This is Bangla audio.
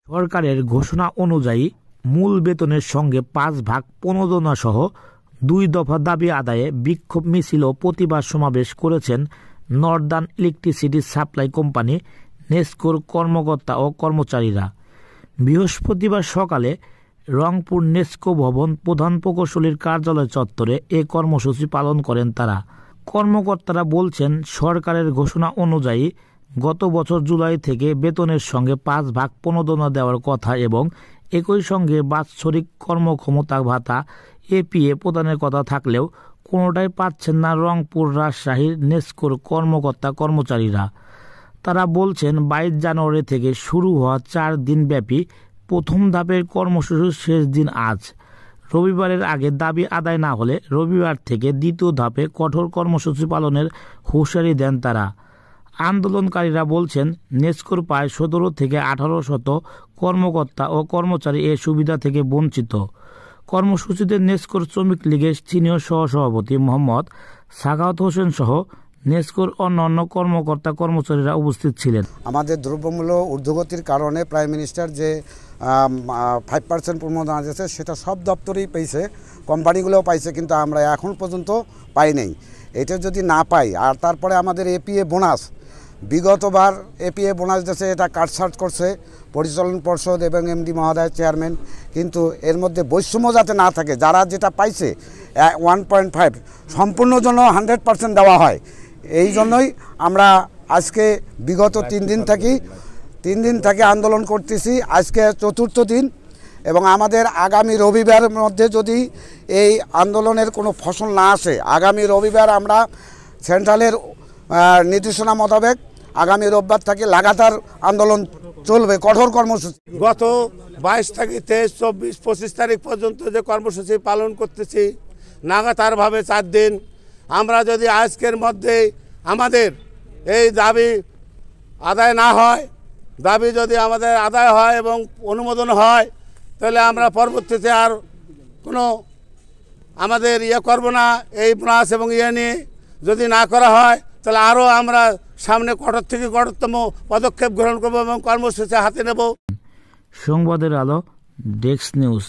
সরকারের ঘোষণা অনুযায়ী মূল বেতনের সঙ্গে 5 ভাগ প্রণোদনা সহ 2 দফা দাবি আদায়ে বিক্ষোভ মিছিল ও প্রতিবাদ সমাবেশ করেছেন নর্দার্ন ইলেকট্রিসিটি সাপ্লাই কোম্পানি নেসকোর কর্মকর্তা ও কর্মচারীরা। বৃহস্পতিবার সকালে রংপুর নেসকো ভবন প্রধান প্রকৌশলীর কার্যালয় চত্বরে এ কর্মসূচি পালন করেন তারা। কর্মকর্তারা বলছেন, সরকারের ঘোষণা অনুযায়ী গত বছর জুলাই থেকে বেতনের সঙ্গে 5 ভাগ প্রণোদনা দেওয়ার কথা এবং একই সঙ্গে বাৎসরিক কর্মক্ষমতা ভাতা এপিএ প্রদানের কথা থাকলেও কোনোটাই পাচ্ছেন না রংপুর রাজশাহীর নেসকোর কর্মকর্তা কর্মচারীরা। তারা বলছেন, 22 জানুয়ারি থেকে শুরু হওয়া 4 দিনব্যাপী প্রথম ধাপের কর্মসূচির শেষ দিন আজ। রবিবারের আগে দাবি আদায় না হলে রবিবার থেকে দ্বিতীয় ধাপে কঠোর কর্মসূচি পালনের হুঁশিয়ারি দেন তারা। আন্দোলনকারীরা বলছেন, নেসকোর প্রায় 17 থেকে 18 কর্মকর্তা ও কর্মচারী এ সুবিধা থেকে বঞ্চিত। কর্মসূচিতে নেসকোর শ্রমিক লীগের সিনিয়র সহসভাপতি মোহাম্মদ সাখাওয়াত হোসেন সহ নেসকোর অন্যান্য কর্মকর্তা কর্মচারীরা উপস্থিত ছিলেন। আমাদের দ্রব্যমূল্য ঊর্ধ্বগতির কারণে প্রাইম মিনিস্টার যে 5% প্রণোদনা দিয়েছে সেটা সব দপ্তরেই পেয়েছে, কোম্পানিগুলোও পাইছে, কিন্তু আমরা এখন পর্যন্ত পাই নাই। এটা যদি না পাই আর তারপরে আমাদের এপিএ বোনাস, বিগতবার এপিএ বোনাস দিয়েছে, এটা কাটছাট করছে পরিচালন পর্ষদ এবং এমডি মহোদয় চেয়ারম্যান, কিন্তু এর মধ্যে বৈষম্য যাতে না থাকে, যারা যেটা পাইছে 1.5 সম্পূর্ণ জন্য 100% দেওয়া হয়। এই জন্যই আমরা আজকে বিগত 3 দিন থেকে আন্দোলন করতেছি, আজকে 4র্থ দিন, এবং আমাদের আগামী রবিবারের মধ্যে যদি এই আন্দোলনের কোনো ফসল না আসে, আগামী রবিবার আমরা সেন্ট্রালের নির্দেশনা মোতাবেক আগামী রোববার থেকে লাগাতার আন্দোলন চলবে, কঠোর কর্মসূচি। গত 22 থেকে 23, 24, 25 তারিখ পর্যন্ত যে কর্মসূচি পালন করতেছি লাগাতারভাবে 4 দিন, আমরা যদি আজকের মধ্যে আমাদের এই দাবি আদায় না হয়, দাবি যদি আমাদের আদায় হয় এবং অনুমোদন হয়, তাহলে আমরা পরবর্তীতে আর কোনো আমাদের করব না। এই বোনাস এবং নিয়ে যদি না করা হয় তাহলে আরও আমরা সামনে কঠোর থেকে কঠোরতম পদক্ষেপ গ্রহণ করব এবং কর্মসূচি হাতে নেব। সংবাদের আলো, ডেস্ক নিউজ।